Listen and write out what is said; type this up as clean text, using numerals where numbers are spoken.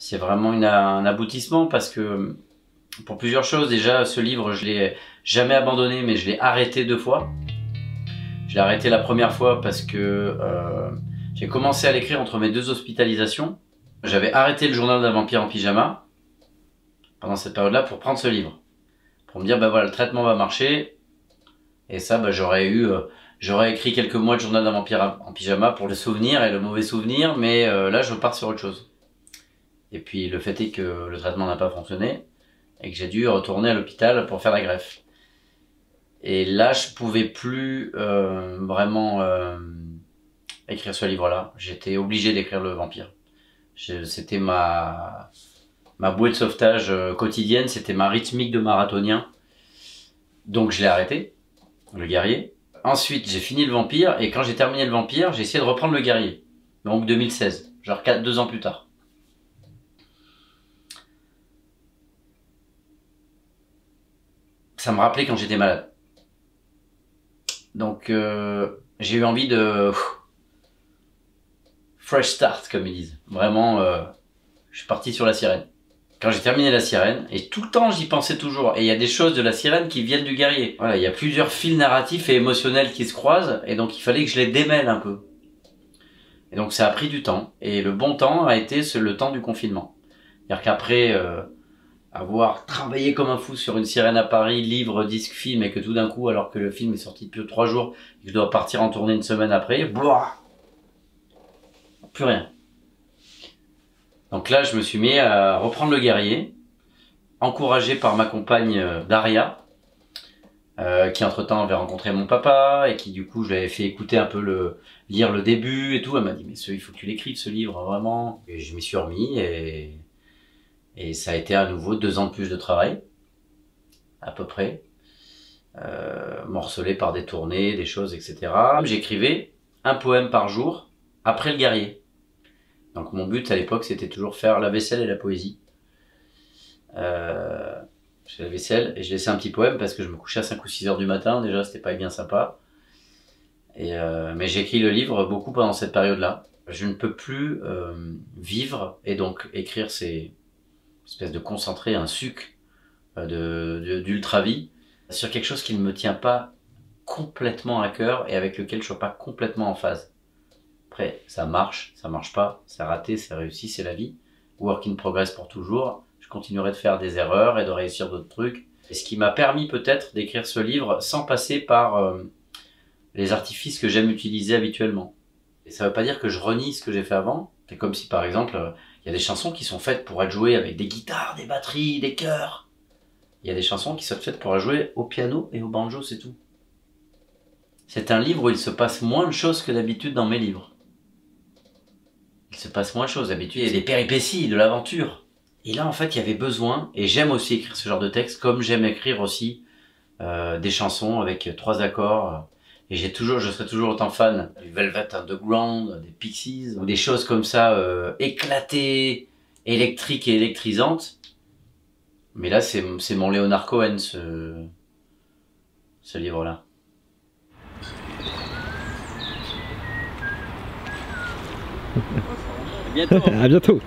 C'est vraiment un aboutissement parce que pour plusieurs choses. Déjà, ce livre, je l'ai jamais abandonné, mais je l'ai arrêté 2 fois. Je l'ai arrêté la première fois parce que j'ai commencé à l'écrire entre mes 2 hospitalisations. J'avais arrêté le journal d'un vampire en pyjama pendant cette période-là pour prendre ce livre. Pour me dire, bah voilà, le traitement va marcher. Et ça, bah, j'aurais écrit quelques mois de journal d'un vampire en pyjama pour le souvenir et le mauvais souvenir, mais là, je pars sur autre chose. Et puis, le fait est que le traitement n'a pas fonctionné et que j'ai dû retourner à l'hôpital pour faire la greffe. Et là, je pouvais plus vraiment écrire ce livre-là. J'étais obligé d'écrire le vampire. C'était ma bouée de sauvetage quotidienne, c'était ma rythmique de marathonien. Donc je l'ai arrêté, le guerrier. Ensuite, j'ai fini le vampire, et quand j'ai terminé le vampire, j'ai essayé de reprendre le guerrier. Donc 2016, genre 2 ans plus tard. Ça me rappelait quand j'étais malade. Donc j'ai eu envie de fresh start, comme ils disent. Vraiment, je suis parti sur La Sirène. Quand j'ai terminé La Sirène, et tout le temps j'y pensais toujours, et il y a des choses de La Sirène qui viennent du guerrier. Voilà, il y a plusieurs fils narratifs et émotionnels qui se croisent, et donc il fallait que je les démêle un peu. Et donc ça a pris du temps, et le bon temps a été le temps du confinement. C'est-à-dire qu'après avoir travaillé comme un fou sur Une Sirène à Paris, livre, disque, film, et que tout d'un coup, alors que le film est sorti depuis 3 jours, et que je dois partir en tournée une semaine après, blah, plus rien. Donc là, je me suis mis à reprendre le guerrier, encouragé par ma compagne Daria, qui entre-temps avait rencontré mon papa, et qui du coup, je lui avais fait écouter un peu lire le début et tout. Elle m'a dit, mais il faut que tu l'écrives ce livre, vraiment. Et je m'y suis remis, et ça a été à nouveau 2 ans de plus de travail, à peu près, morcelé par des tournées, des choses, etc. J'écrivais un poème par jour après le guerrier. Donc mon but à l'époque, c'était toujours faire la vaisselle et la poésie. Je fais la vaisselle et je laissais un petit poème parce que je me couchais à 5 ou 6 heures du matin, déjà c'était pas bien sympa. Mais j'ai écrit le livre beaucoup pendant cette période-là. Je ne peux plus vivre et donc écrire ces espèces de concentré, un suc d'ultra-vie sur quelque chose qui ne me tient pas complètement à cœur et avec lequel je ne suis pas complètement en phase. Après, ça marche pas, c'est raté, c'est réussi, c'est la vie. Work in progress pour toujours. Je continuerai de faire des erreurs et de réussir d'autres trucs. Et ce qui m'a permis peut-être d'écrire ce livre sans passer par les artifices que j'aime utiliser habituellement. Et ça ne veut pas dire que je renie ce que j'ai fait avant. C'est comme si par exemple, il y a des chansons qui sont faites pour être jouées avec des guitares, des batteries, des chœurs. Il y a des chansons qui sont faites pour être jouées au piano et au banjo, c'est tout. C'est un livre où il se passe moins de choses que d'habitude dans mes livres. Il se passe moins de choses. D'habitude, il y a des péripéties, de l'aventure. Et là, en fait, il y avait besoin, et j'aime aussi écrire ce genre de texte, comme j'aime écrire aussi des chansons avec 3 accords. Et je serai toujours autant fan du Velvet Underground, des Pixies, ou des choses comme ça, éclatées, électriques et électrisantes. Mais là, c'est mon Leonard Cohen, ce livre-là. À bientôt. À bientôt.